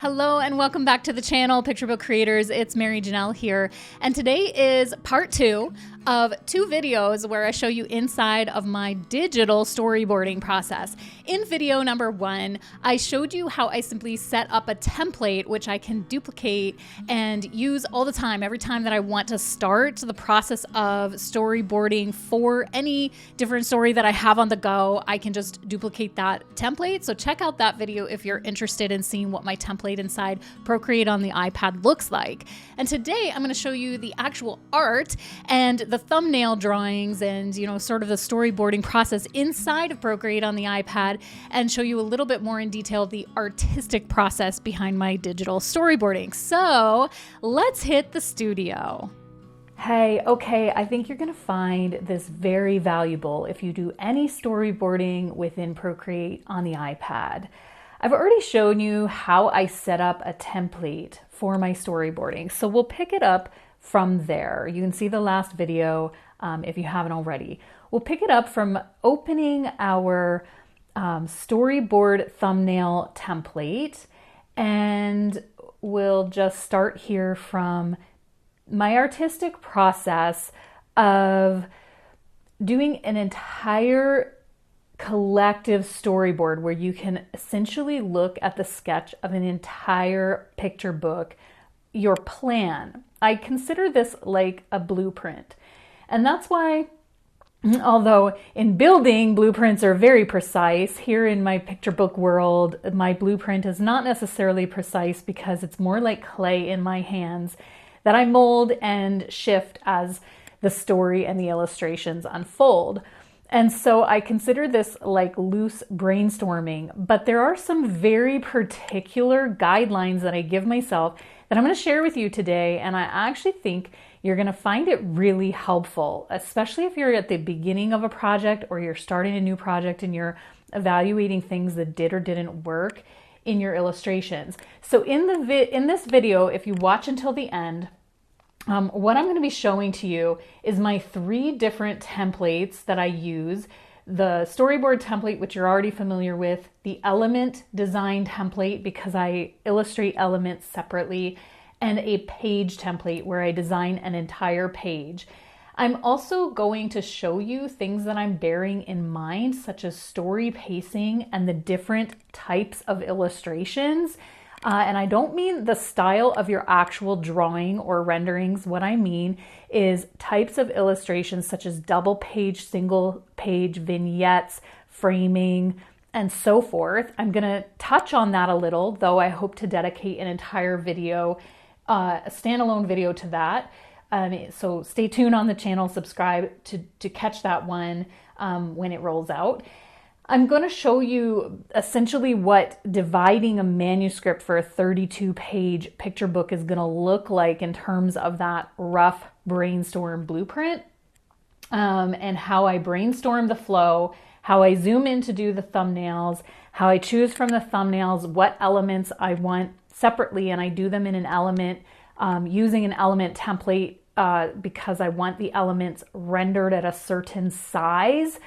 Hello and welcome back to the channel, Picture Book Creators. It's Mary Janelle here, and today is part 2 of 2 videos where I show you inside of my digital storyboarding process. In video number 1, I showed you how I simply set up a template which I can duplicate and use all the time, every time that I want to start the process of storyboarding for any different story that I have on the go. I can just duplicate that template. So check out that video if you're interested in seeing what my template inside Procreate on the iPad looks like. And today I'm going to show you the actual art and the thumbnail drawings and, sort of the storyboarding process inside of Procreate on the iPad, and show you a little bit more in detail the artistic process behind my digital storyboarding. So let's hit the studio. Hey, okay, I think you're going to find this very valuable if you do any storyboarding within Procreate on the iPad. I've already shown you how I set up a template for my storyboarding, so we'll pick it up from there. You can see the last video if you haven't already. We'll pick it up from opening our storyboard thumbnail template, and we'll just start here from my artistic process of doing an entire collective storyboard where you can essentially look at the sketch of an entire picture book, your plan. I consider this like a blueprint. And that's why, although in building, blueprints are very precise, here in my picture book world, my blueprint is not necessarily precise because it's more like clay in my hands that I mold and shift as the story and the illustrations unfold. And so I consider this like loose brainstorming, but there are some very particular guidelines that I give myself that I'm going to share with you today. And I actually think you're going to find it really helpful, especially if you're at the beginning of a project or you're starting a new project and you're evaluating things that did or didn't work in your illustrations. So in this video, if you watch until the end, what I'm going to be showing to you is my 3 different templates that I use. The storyboard template, which you're already familiar with, the element design template, because I illustrate elements separately, and a page template where I design an entire page. I'm also going to show you things that I'm bearing in mind, such as story pacing and the different types of illustrations. And I don't mean the style of your actual drawing or renderings. What I mean is types of illustrations such as double page, single page, vignettes, framing, and so forth. I'm going to touch on that a little, though I hope to dedicate an entire video, a standalone video to that. So stay tuned on the channel, subscribe to catch that one when it rolls out. I'm going to show you essentially what dividing a manuscript for a 32-page picture book is going to look like in terms of that rough brainstorm blueprint, and how I brainstorm the flow, how I zoom in to do the thumbnails, how I choose from the thumbnails what elements I want separately, and I do them in an element using an element template because I want the elements rendered at a certain size,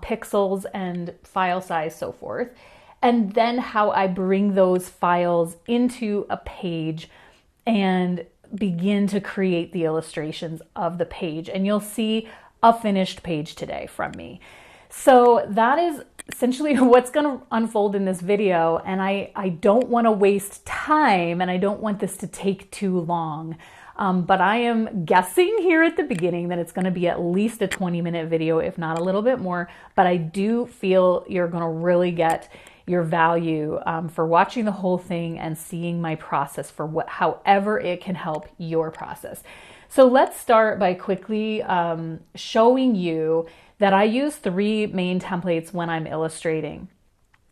pixels and file size, so forth. And then how I bring those files into a page and begin to create the illustrations of the page. And you'll see a finished page today from me. So that is essentially what's going to unfold in this video. And I don't want to waste time, and I don't want this to take too long. But I am guessing here at the beginning that it's going to be at least a 20-minute video, if not a little bit more. But I do feel you're going to really get your value for watching the whole thing and seeing my process for however it can help your process. So let's start by quickly showing you that I use 3 main templates when I'm illustrating.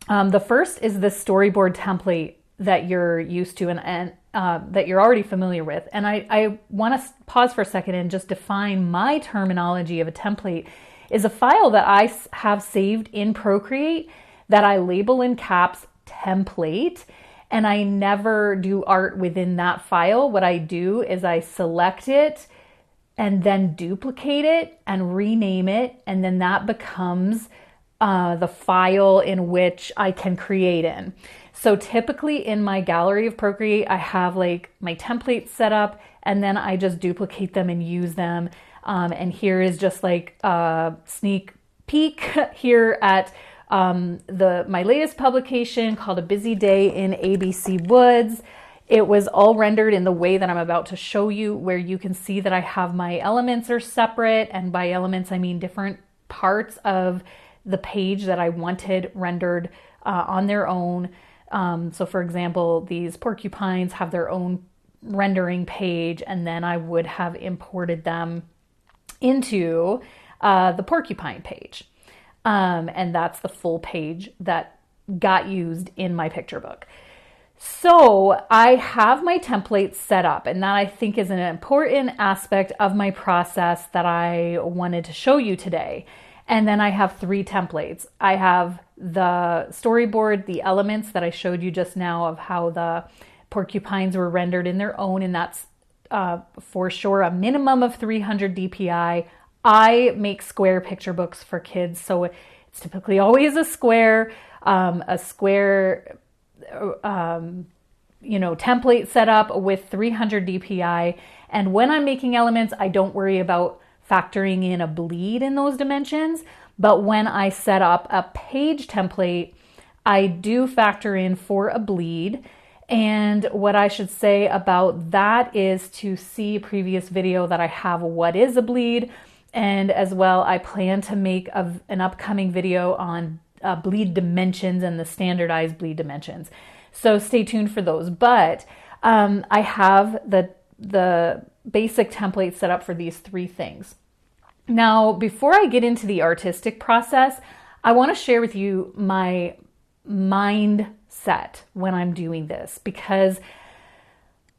The first is the storyboard template that you're used to and that you're already familiar with. And I want to pause for a second and just define my terminology of a template is a file that I have saved in Procreate that I label in caps template, and I never do art within that file. What I do is I select it and then duplicate it and rename it, and then that becomes the file in which I can create in. So typically in my gallery of Procreate, I have like my templates set up, and then I just duplicate them and use them. And here is just like a sneak peek here at my latest publication called A Busy Day in ABC Woods. It was all rendered in the way that I'm about to show you, where you can see that I have my elements are separate. And by elements, I mean different parts of the page that I wanted rendered on their own. So for example, these porcupines have their own rendering page, and then I would have imported them into the porcupine page. And that's the full page that got used in my picture book. So I have my templates set up, and that I think is an important aspect of my process that I wanted to show you today. And then I have 3 templates. I have the storyboard, the elements that I showed you just now of how the porcupines were rendered in their own, and that's for sure a minimum of 300 DPI. I make square picture books for kids, so it's typically always a square template set up with 300 DPI. And when I'm making elements, I don't worry about factoring in a bleed in those dimensions. But when I set up a page template, I do factor in for a bleed. And what I should say about that is to see a previous video that I have, what is a bleed. And as well, I plan to make an upcoming video on bleed dimensions and the standardized bleed dimensions. So stay tuned for those. But I have the basic template set up for these 3 things. Now, before I get into the artistic process, I want to share with you my mindset when I'm doing this, because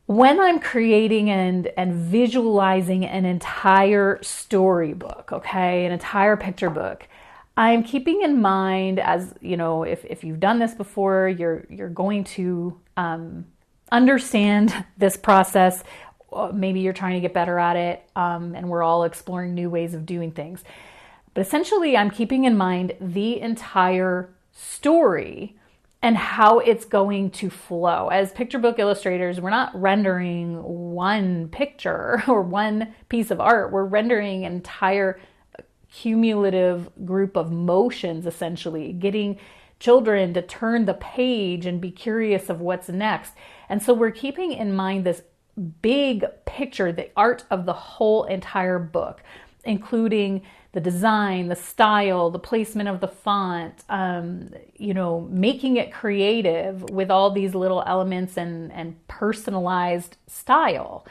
when I'm creating and visualizing an entire storybook, okay, an entire picture book, I'm keeping in mind, as you know, if you've done this before, you're going to understand this process. Maybe you're trying to get better at it, and we're all exploring new ways of doing things. But essentially, I'm keeping in mind the entire story and how it's going to flow. As picture book illustrators, we're not rendering one picture or one piece of art. We're rendering an entire cumulative group of motions, essentially, getting children to turn the page and be curious of what's next. And so we're keeping in mind this big picture, the art of the whole entire book, including the design, the style, the placement of the font, making it creative with all these little elements and personalized style.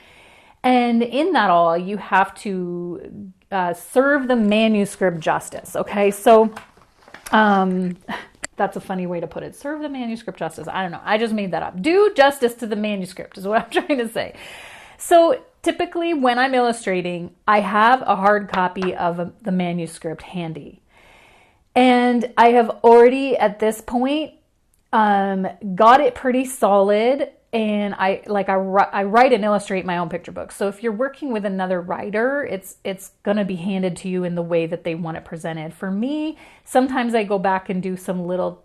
And in that all, you have to serve the manuscript justice, okay? So that's a funny way to put it. Serve the manuscript justice. I don't know. I just made that up. Do justice to the manuscript is what I'm trying to say. So typically when I'm illustrating, I have a hard copy of the manuscript handy. And I have already, at this point, got it pretty solid. And I write and illustrate my own picture book. So if you're working with another writer, it's going to be handed to you in the way that they want it presented. For me, sometimes I go back and do some little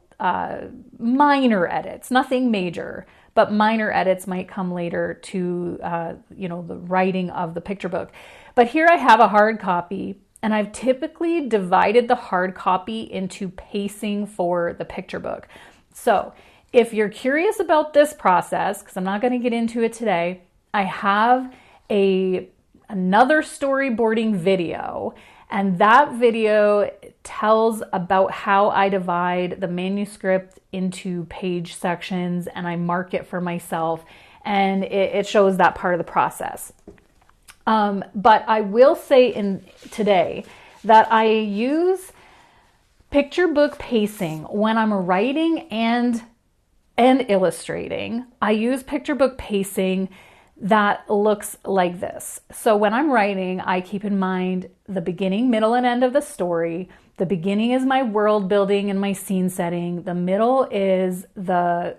minor edits, nothing major, but minor edits might come later to the writing of the picture book. But here I have a hard copy, and I've typically divided the hard copy into pacing for the picture book. So if you're curious about this process, because I'm not going to get into it today, I have another storyboarding video, and that video tells about how I divide the manuscript into page sections, and I mark it for myself, and it shows that part of the process. But I will say today that I use picture book pacing when I'm writing and illustrating. I use picture book pacing that looks like this. So when I'm writing, I keep in mind the beginning, middle, and end of the story. The beginning is my world building and my scene setting. The middle is the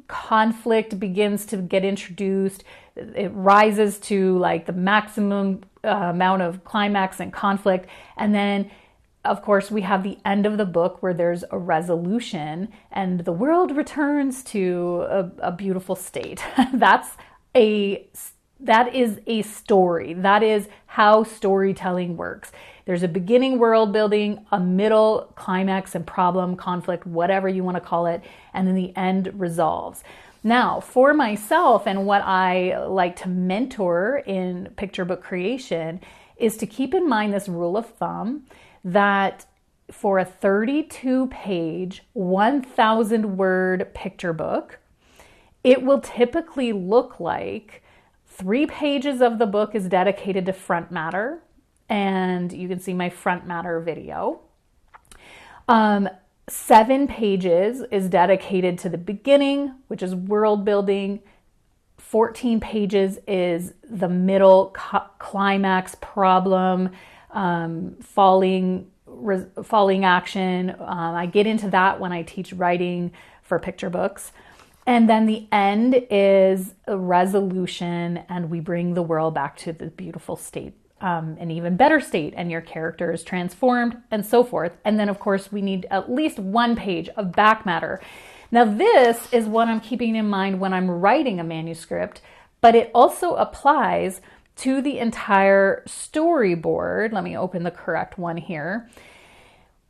conflict begins to get introduced. It rises to like the maximum amount of climax and conflict. And then of course, we have the end of the book where there's a resolution and the world returns to a beautiful state. That is a story. That is how storytelling works. There's a beginning world building, a middle climax and problem, conflict, whatever you want to call it, and then the end resolves. Now, for myself and what I like to mentor in picture book creation is to keep in mind this rule of thumb that for a 32-page, 1,000-word picture book, it will typically look like 3 pages of the book is dedicated to front matter, and you can see my front matter video. 7 pages is dedicated to the beginning, which is world building. 14 pages is the middle climax, problem, falling action. I get into that when I teach writing for picture books. And then the end is a resolution, and we bring the world back to the beautiful state, an even better state, and your character is transformed and so forth. And then, of course, we need at least 1 page of back matter. Now, this is what I'm keeping in mind when I'm writing a manuscript, but it also applies to the entire storyboard. Let me open the correct one here,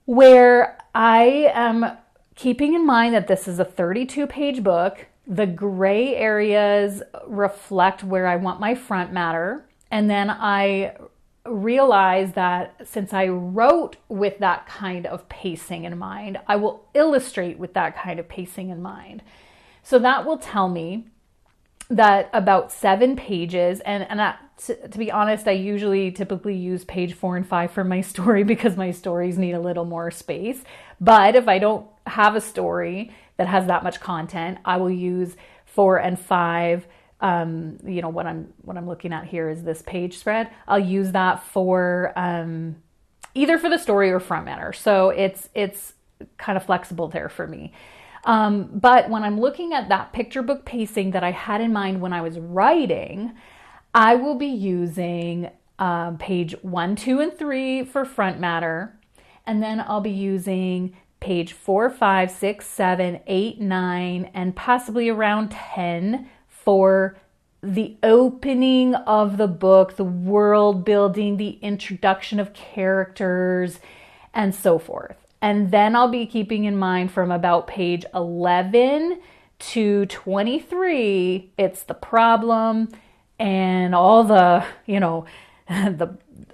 where I am keeping in mind that this is a 32-page book. The gray areas reflect where I want my front matter. And then I realize that since I wrote with that kind of pacing in mind, I will illustrate with that kind of pacing in mind. So that will tell me that about 7 pages, and to be honest, I typically use page 4 and 5 for my story because my stories need a little more space. But if I don't have a story that has that much content, I will use 4 and 5. What I'm looking at here is this page spread. I'll use that for either for the story or front matter. So it's kind of flexible there for me. But when I'm looking at that picture book pacing that I had in mind when I was writing, I will be using page 1, 2, and 3 for front matter. And then I'll be using page 4, 5, 6, 7, 8, 9, and possibly around 10 for the opening of the book, the world building, the introduction of characters, and so forth. And then I'll be keeping in mind from about page 11 to 23, it's the problem and all the,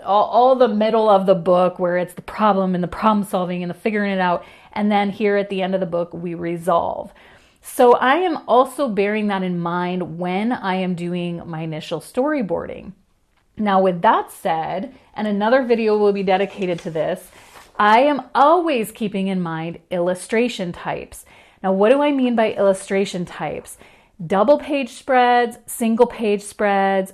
all the middle of the book where it's the problem and the problem solving and the figuring it out. And then here at the end of the book, we resolve. So I am also bearing that in mind when I am doing my initial storyboarding. Now, with that said, and another video will be dedicated to this, I am always keeping in mind illustration types. Now, what do I mean by illustration types? Double page spreads, single page spreads,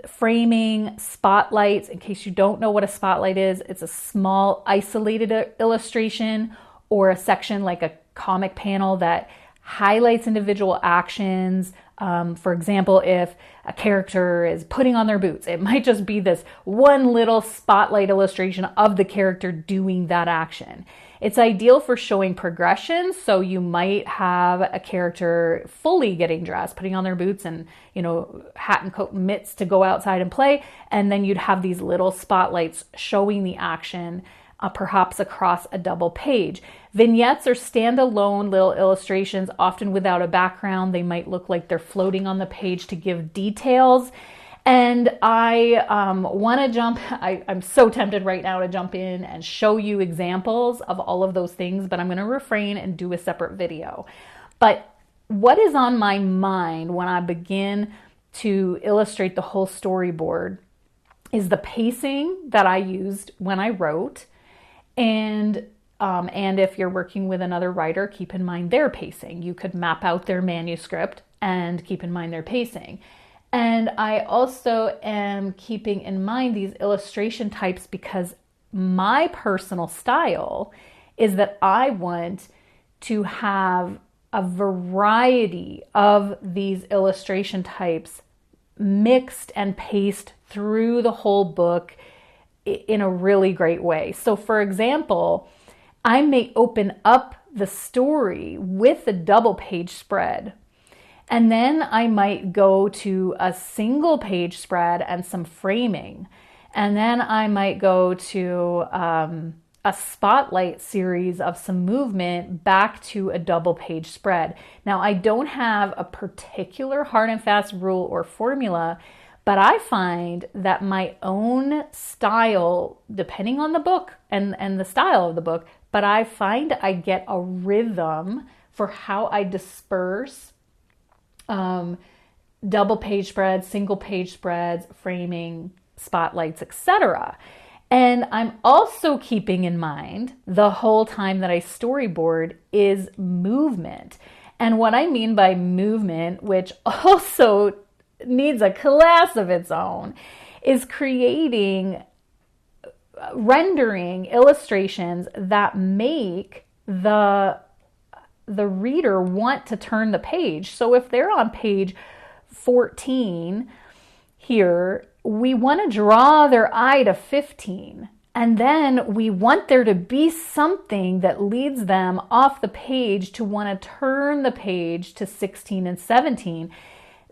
framing, spotlights. In case you don't know what a spotlight is, it's a small isolated illustration or a section like a comic panel that highlights individual actions. For example, if a character is putting on their boots, it might just be this one little spotlight illustration of the character doing that action. It's ideal for showing progression. So you might have a character fully getting dressed, putting on their boots and, hat and coat and mitts to go outside and play. And then you'd have these little spotlights showing the action, perhaps across a double page. Vignettes are standalone little illustrations, often without a background. They might look like they're floating on the page to give details. And I want to I'm so tempted right now to jump in and show you examples of all of those things, but I'm going to refrain and do a separate video. But what is on my mind when I begin to illustrate the whole storyboard is the pacing that I used when I wrote. And if you're working with another writer, keep in mind their pacing. You could map out their manuscript and keep in mind their pacing. And I also am keeping in mind these illustration types because my personal style is that I want to have a variety of these illustration types mixed and paced through the whole book in a really great way. So for example, I may open up the story with a double page spread, and then I might go to a single page spread and some framing. And then I might go to a spotlight series of some movement back to a double page spread. Now, I don't have a particular hard and fast rule or formula, but I find that my own style, depending on the book and the style of the book, but I find I get a rhythm for how I disperse double page spreads, single page spreads, framing, spotlights, etc. And I'm also keeping in mind the whole time that I storyboard is movement. And what I mean by movement, which also needs a class of its own, is creating, rendering illustrations that make the reader want to turn the page. So if they're on page 14 here, we want to draw their eye to 15. And then we want there to be something that leads them off the page to want to turn the page to 16 and 17.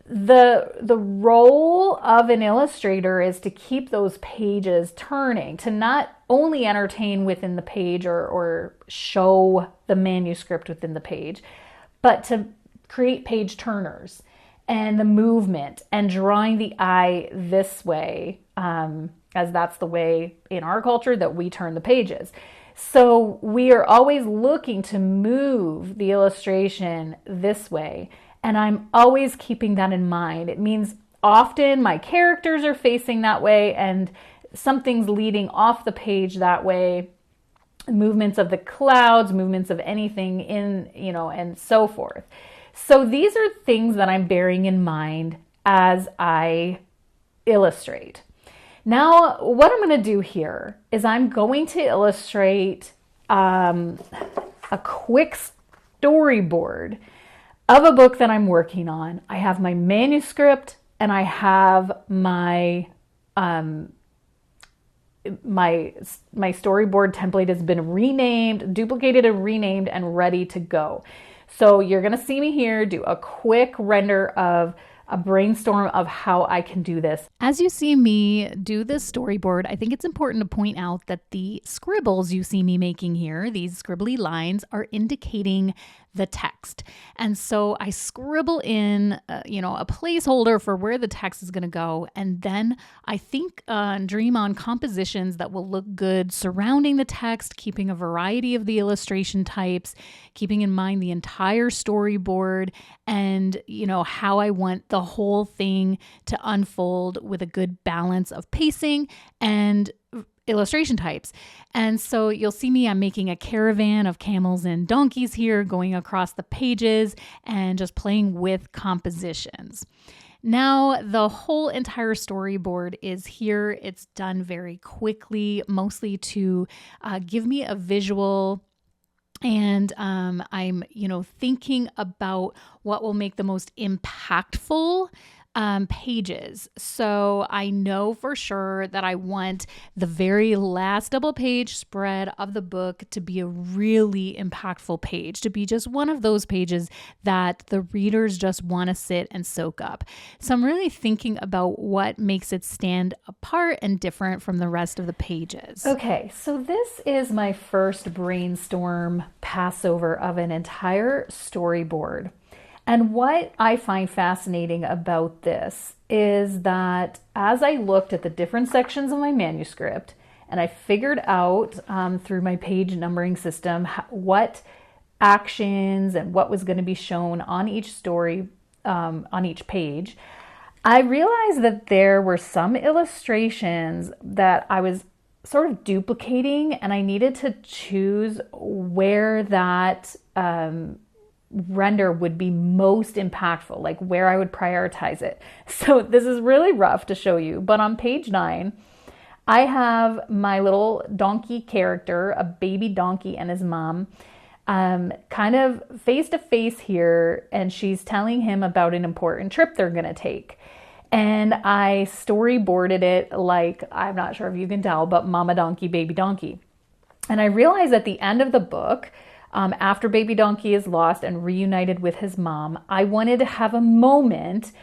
The role of an illustrator is to keep those pages turning, to not only entertain within the page or show the manuscript within the page, but to create page turners and the movement and drawing the eye this way, as that's the way in our culture that we turn the pages. So we are always looking to move the illustration this way. And I'm always keeping that in mind. It means often my characters are facing that way and something's leading off the page that way. Movements of the clouds, movements of anything in, and so forth. So these are things that I'm bearing in mind as I illustrate. Now, what I'm going to do here is I'm going to illustrate a quick storyboard of a book that I'm working on. I have my manuscript and I have my my storyboard template has been renamed, duplicated and renamed and ready to go. So you're going to see me here do a quick render of a brainstorm of how I can do this. As you see me do this storyboard, I think it's important to point out that the scribbles you see me making here, these scribbly lines, are indicating the text. And so I scribble in, a placeholder for where the text is going to go. And then I think and dream on compositions that will look good surrounding the text, keeping a variety of the illustration types, keeping in mind the entire storyboard and, how I want the whole thing to unfold with a good balance of pacing and illustration types. And so you'll see me, I'm making a caravan of camels and donkeys here, going across the pages and just playing with compositions. Now, the whole entire storyboard is here. It's done very quickly, mostly to give me a visual. And I'm, thinking about what will make the most impactful pages. So I know for sure that I want the very last double page spread of the book to be a really impactful page, to be just one of those pages that the readers just want to sit and soak up. So I'm really thinking about what makes it stand apart and different from the rest of the pages. Okay, so this is my first brainstorm passover of an entire storyboard. And what I find fascinating about this is that as I looked at the different sections of my manuscript and I figured out through my page numbering system what actions and what was going to be shown on each story, on each page, I realized that there were some illustrations that I was sort of duplicating and I needed to choose where that render would be most impactful, like where I would prioritize it. So this is really rough to show you, but on page 9, I have my little donkey character, a baby donkey and his mom, kind of face to face here, and she's telling him about an important trip they're going to take. And I storyboarded it like, I'm not sure if you can tell, but mama donkey, baby donkey. And I realized at the end of the book, after baby donkey is lost and reunited with his mom, I wanted to have a moment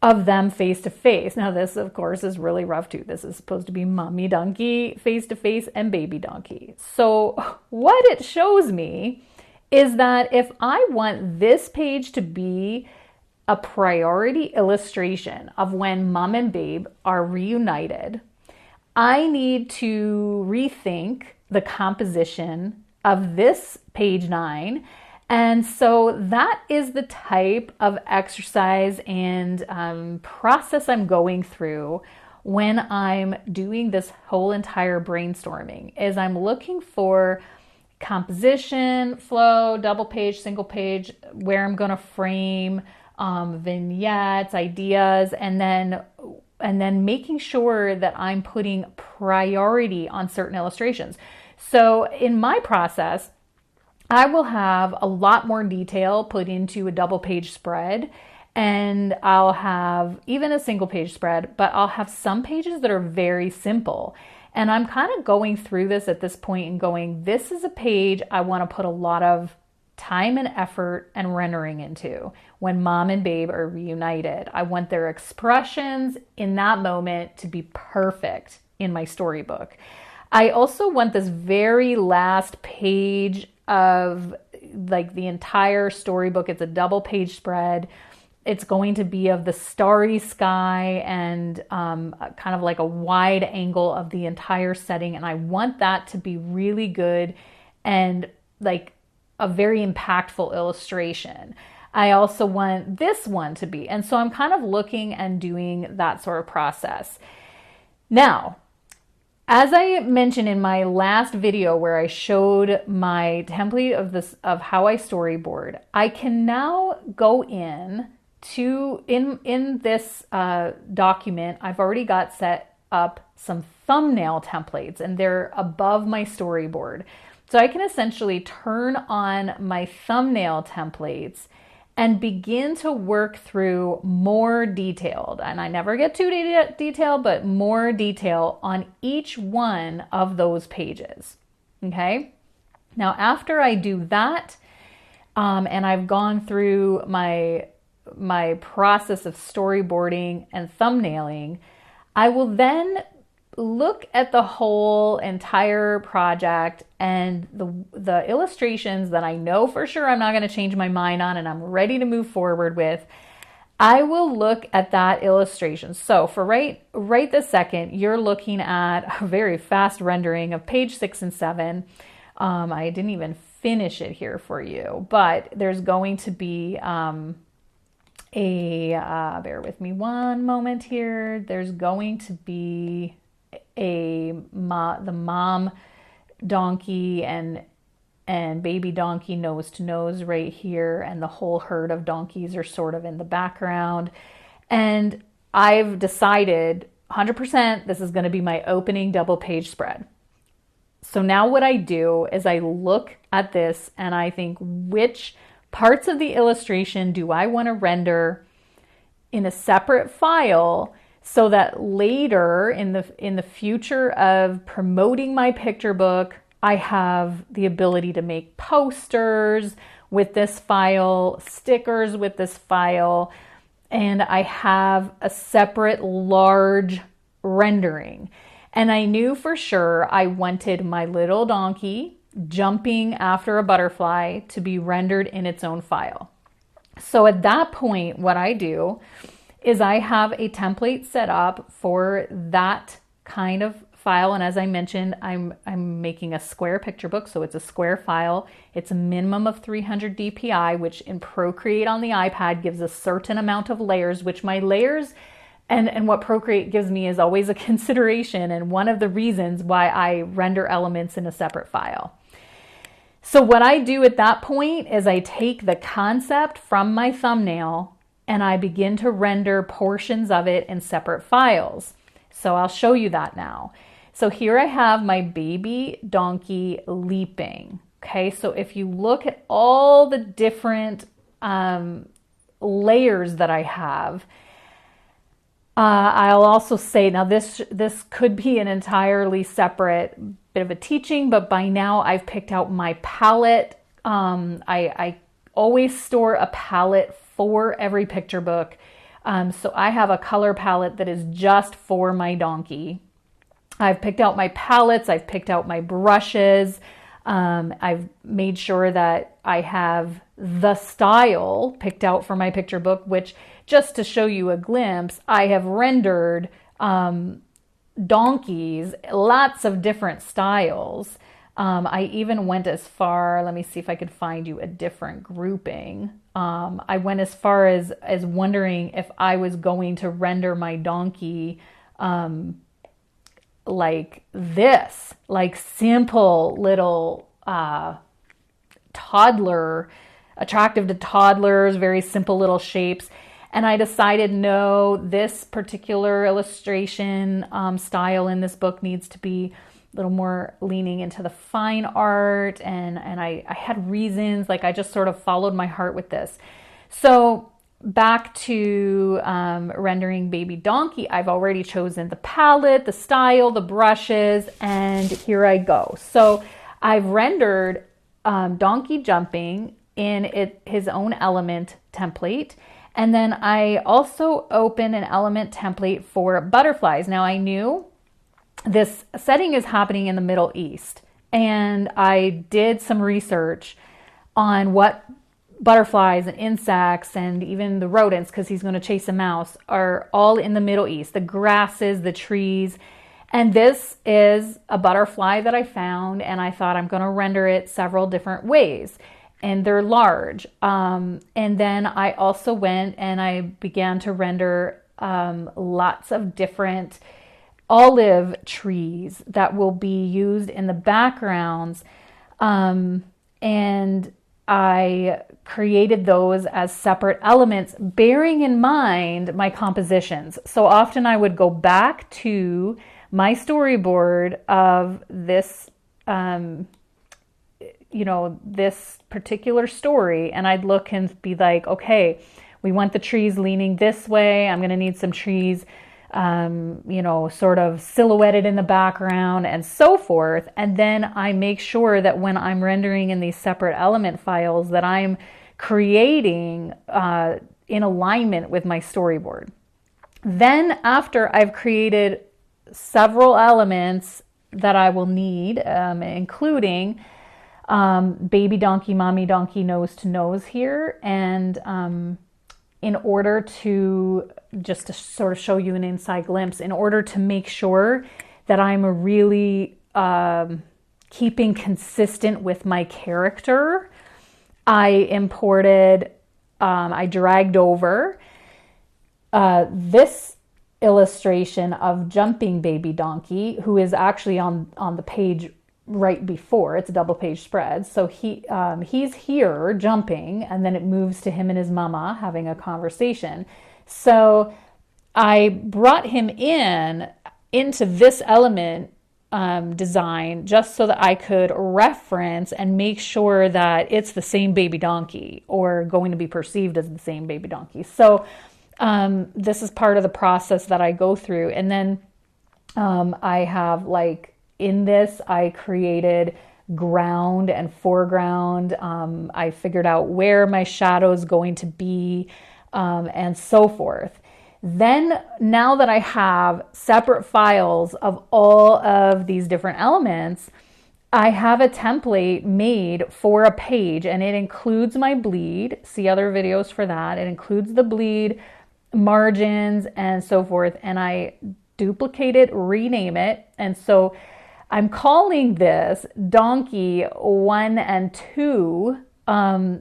of them face to face. Now this, of course, is really rough too. This is supposed to be mommy donkey face to face and baby donkey. So what it shows me is that if I want this page to be a priority illustration of when mom and babe are reunited, I need to rethink the composition of this page 9. And so that is the type of exercise and process I'm going through when I'm doing this whole entire brainstorming, is I'm looking for composition, flow, double page, single page, where I'm going to frame, vignettes, ideas, and then making sure that I'm putting priority on certain illustrations. So in my process, I will have a lot more detail put into a double page spread, and I'll have even a single page spread, but I'll have some pages that are very simple. And I'm kind of going through this at this point and going, this is a page I want to put a lot of time and effort and rendering into when mom and babe are reunited. I want their expressions in that moment to be perfect in my storybook. I also want this very last page of like the entire storybook. It's a double page spread. It's going to be of the starry sky and kind of like a wide angle of the entire setting. And I want that to be really good and like a very impactful illustration. I also want this one to be. And so I'm kind of looking and doing that sort of process. Now, as I mentioned in my last video where I showed my template of how I storyboard, I can now go in this document. I've already got set up some thumbnail templates and they're above my storyboard. So I can essentially turn on my thumbnail templates and begin to work through more detailed, and I never get too detailed, but more detail on each one of those pages. Okay. Now, after I do that, and I've gone through my process of storyboarding and thumbnailing, I will then look at the whole entire project and the illustrations that I know for sure I'm not going to change my mind on and I'm ready to move forward with. I will look at that illustration. So for right this second, you're looking at a very fast rendering of page 6 and 7. I didn't even finish it here for you, but there's going to be bear with me one moment here. There's going to be the mom donkey and baby donkey nose to nose right here, and the whole herd of donkeys are sort of in the background. And I've decided 100% this is going to be my opening double page spread. So now what I do is I look at this and I think, which parts of the illustration do I want to render in a separate file, so that later in the future of promoting my picture book, I have the ability to make posters with this file, stickers with this file, and I have a separate large rendering. And I knew for sure I wanted my little donkey jumping after a butterfly to be rendered in its own file. So at that point, what I do is I have a template set up for that kind of file. And as I mentioned, I'm making a square picture book. So it's a square file. It's a minimum of 300 DPI, which in Procreate on the iPad gives a certain amount of layers, which my layers and what Procreate gives me is always a consideration. And one of the reasons why I render elements in a separate file. So what I do at that point is I take the concept from my thumbnail and I begin to render portions of it in separate files. So I'll show you that now. So here I have my baby donkey leaping. Okay, so if you look at all the different layers that I have, I'll also say, now this could be an entirely separate bit of a teaching, but by now I've picked out my palette. I always store a palette for every picture book. So I have a color palette that is just for my donkey. I've picked out my palettes, I've picked out my brushes. I've made sure that I have the style picked out for my picture book, which, just to show you a glimpse, I have rendered donkeys, lots of different styles. I even went as far, let me see if I could find you a different grouping. I went as far as wondering if I was going to render my donkey like this, like simple little toddler, attractive to toddlers, very simple little shapes. And I decided, no, this particular illustration style in this book needs to be a little more leaning into the fine art. And I had reasons, like I just sort of followed my heart with this. So back to rendering baby donkey, I've already chosen the palette, the style, the brushes, and here I go. So I've rendered donkey jumping in his own element template. And then I also opened an element template for butterflies. Now I knew this setting is happening in the Middle East, and I did some research on what butterflies and insects and even the rodents, because he's going to chase a mouse, are all in the Middle East, the grasses, the trees. And this is a butterfly that I found, and I thought I'm going to render it several different ways. And they're large. And then I also went and I began to render lots of different olive trees that will be used in the backgrounds. And I created those as separate elements, bearing in mind my compositions. So often I would go back to my storyboard of this, this particular story, and I'd look and be like, okay, we want the trees leaning this way. I'm going to need some trees, sort of silhouetted in the background and so forth. And then I make sure that when I'm rendering in these separate element files that I'm creating in alignment with my storyboard. Then after I've created several elements that I will need, including baby donkey, mommy donkey, nose to nose here. And in order to, just to sort of show you an inside glimpse, in order to make sure that I'm really keeping consistent with my character, I dragged over this illustration of jumping baby donkey, who is actually on the page right before. It's a double page spread. So he's here jumping, and then it moves to him and his mama having a conversation. So I brought him into this element design just so that I could reference and make sure that it's the same baby donkey, or going to be perceived as the same baby donkey. So this is part of the process that I go through. And then I have, like, in this, I created ground and foreground. I figured out where my shadow is going to be, and so forth. Then, now that I have separate files of all of these different elements, I have a template made for a page, and it includes my bleed. See other videos for that. It includes the bleed, margins, and so forth. And I duplicate it, rename it. And so I'm calling this Donkey 1 and 2,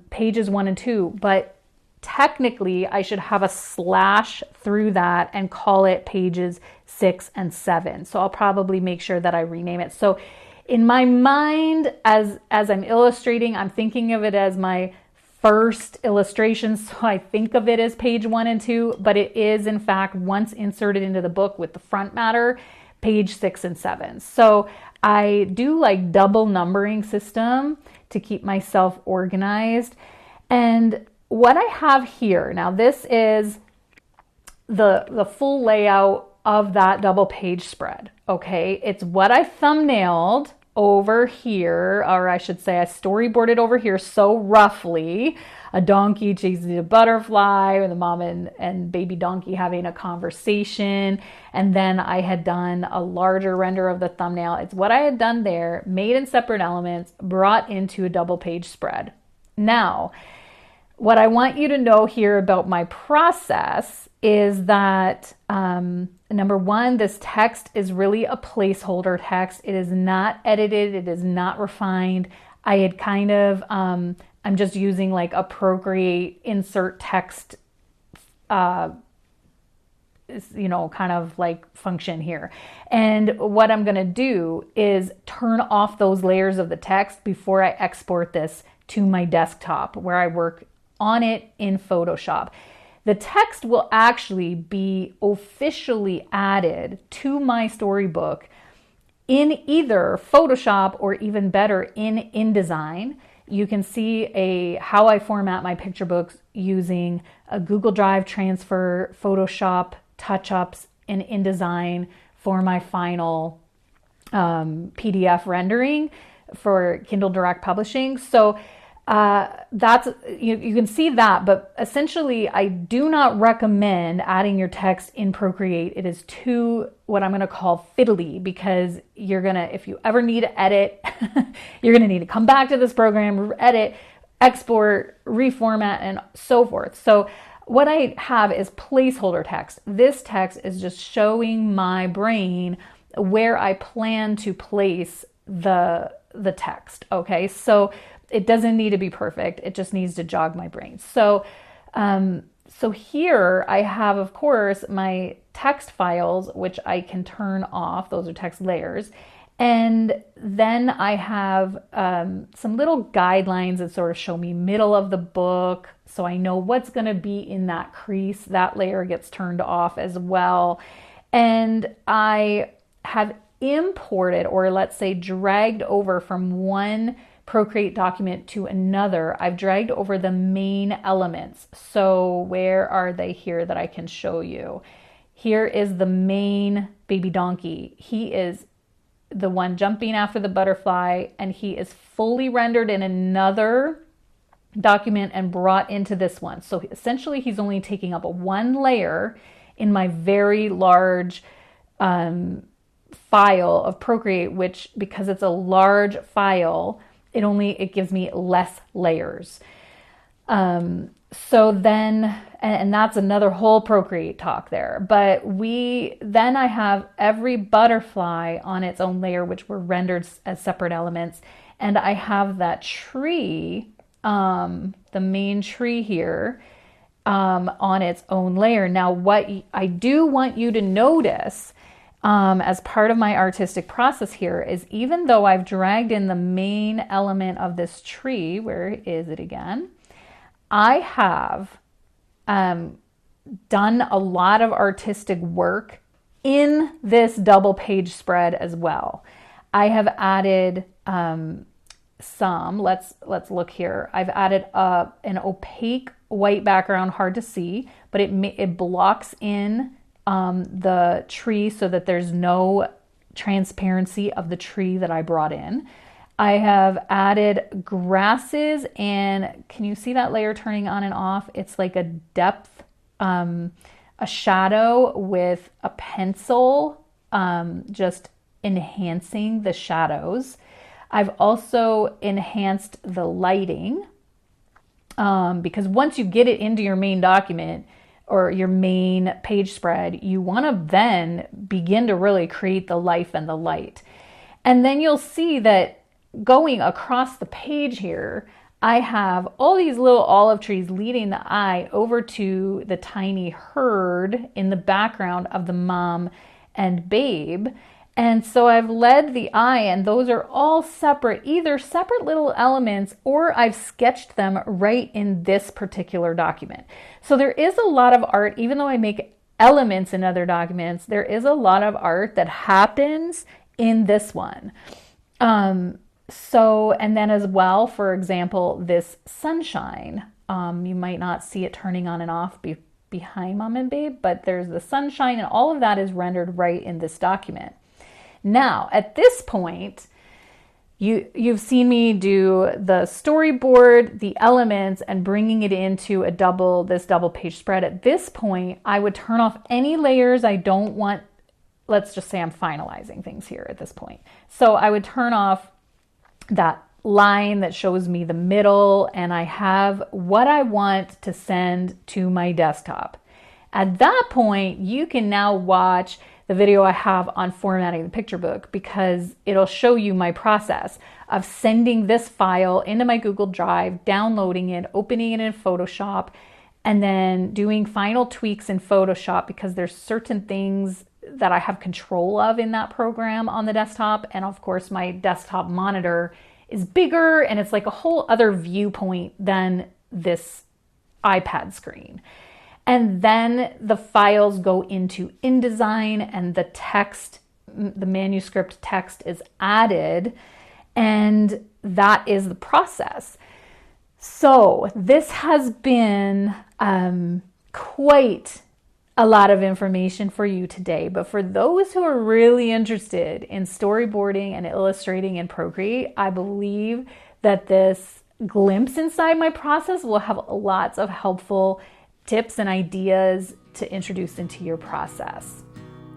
pages 1 and 2, but technically I should have a slash through that and call it pages 6 and 7. So I'll probably make sure that I rename it. So in my mind, as I'm illustrating, I'm thinking of it as my first illustration. So I think of it as page 1 and 2, but it is in fact, once inserted into the book with the front matter, page 6 and 7. So I do like double numbering system to keep myself organized. And what I have here, now this is the full layout of that double page spread. Okay, it's what I thumbnailed over here, or I should say I storyboarded over here, so roughly a donkey chasing a butterfly, or the mom and baby donkey having a conversation, and then I had done a larger render of the thumbnail. It's what I had done there, made in separate elements, brought into a double page spread. Now, what I want you to know here about my process is that number one, this text is really a placeholder text. It is not edited. It is not refined. I had kind of, I'm just using like a Procreate insert text, kind of like function here. And what I'm going to do is turn off those layers of the text before I export this to my desktop where I work on it in Photoshop. The text will actually be officially added to my storybook in either Photoshop or even better in InDesign. You can see how I format my picture books using a Google Drive transfer, Photoshop touch-ups, and InDesign for my final PDF rendering for Kindle Direct Publishing. So that's you can see that, but essentially I do not recommend adding your text in Procreate. It is too, what I'm going to call, fiddly, because if you ever need to edit, you're going to need to come back to this program, edit, export, reformat, and so forth. So what I have is placeholder text. This text is just showing my brain where I plan to place the text. Okay, so it doesn't need to be perfect. It just needs to jog my brain. So here I have, of course, my text files, which I can turn off. Those are text layers. And then I have some little guidelines that sort of show me middle of the book. So I know what's going to be in that crease. That layer gets turned off as well. And I have imported, or let's say dragged over from one Procreate document to another. I've dragged over the main elements. So where are they here that I can show you? Here is the main baby donkey. He is the one jumping after the butterfly, and he is fully rendered in another document and brought into this one. So essentially he's only taking up one layer in my very large file of Procreate, which, because it's a large file, it gives me less layers. So then, and that's another whole Procreate talk there, but then I have every butterfly on its own layer, which were rendered as separate elements. And I have that tree, the main tree here, on its own layer. Now, what I do want you to notice as part of my artistic process here is, even though I've dragged in the main element of this tree, where is it again? I have done a lot of artistic work in this double page spread as well. I have added let's look here. I've added an opaque white background, hard to see, but it blocks in the tree so that there's no transparency of the tree that I brought in. I have added grasses, and can you see that layer turning on and off? It's like a depth, a shadow with a pencil, just enhancing the shadows. I've also enhanced the lighting, because once you get it into your main document, or your main page spread, you want to then begin to really create the life and the light. And then you'll see that going across the page here, I have all these little olive trees leading the eye over to the tiny herd in the background of the mom and babe. And so I've led the eye, and those are all separate, either separate little elements, or I've sketched them right in this particular document. So there is a lot of art, even though I make elements in other documents, there is a lot of art that happens in this one. And then as well, for example, this sunshine, you might not see it turning on and off behind Mom and Babe, but there's the sunshine, and all of that is rendered right in this document. Now, at this point, you've seen me do the storyboard, the elements, and bringing it into this double page spread. At this point, I would turn off any layers I don't want. Let's just say I'm finalizing things here at this point. So I would turn off that line that shows me the middle, and I have what I want to send to my desktop. At that point, you can now watch the video I have on formatting the picture book, because it'll show you my process of sending this file into my Google Drive, downloading it, opening it in Photoshop, and then doing final tweaks in Photoshop, because there's certain things that I have control of in that program on the desktop. And of course, my desktop monitor is bigger, and it's like a whole other viewpoint than this iPad screen. And then the files go into InDesign, and the text, the manuscript text, is added, and that is the process. So this has been quite a lot of information for you today, but for those who are really interested in storyboarding and illustrating in Procreate, I believe that this glimpse inside my process will have lots of helpful tips and ideas to introduce into your process.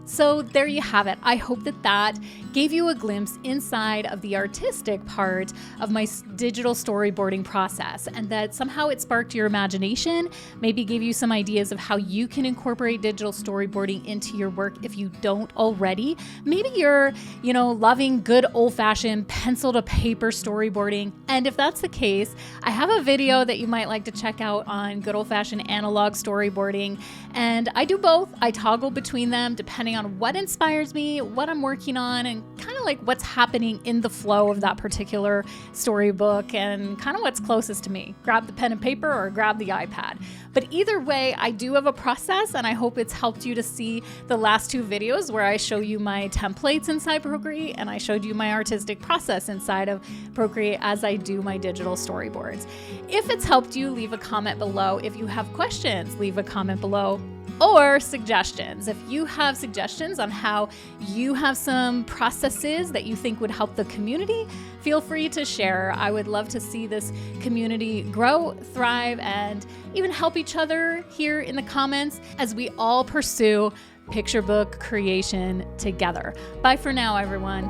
So there you have it. I hope that gave you a glimpse inside of the artistic part of my digital storyboarding process, and that somehow it sparked your imagination, maybe gave you some ideas of how you can incorporate digital storyboarding into your work if you don't already. Maybe you're, loving good old-fashioned pencil to paper storyboarding. And if that's the case, I have a video that you might like to check out on good old-fashioned analog storyboarding. And I do both. I toggle between them depending on what inspires me, what I'm working on, and kind of like what's happening in the flow of that particular storybook, and kind of what's closest to me. Grab the pen and paper or grab the iPad. But either way, I do have a process, and I hope it's helped you to see the last two videos where I show you my templates inside Procreate, and I showed you my artistic process inside of Procreate as I do my digital storyboards. If it's helped you, leave a comment below. If you have questions, leave a comment below. Or suggestions. If you have suggestions on how you have some processes that you think would help the community, feel free to share. I would love to see this community grow, thrive, and even help each other here in the comments as we all pursue picture book creation together. Bye for now, everyone.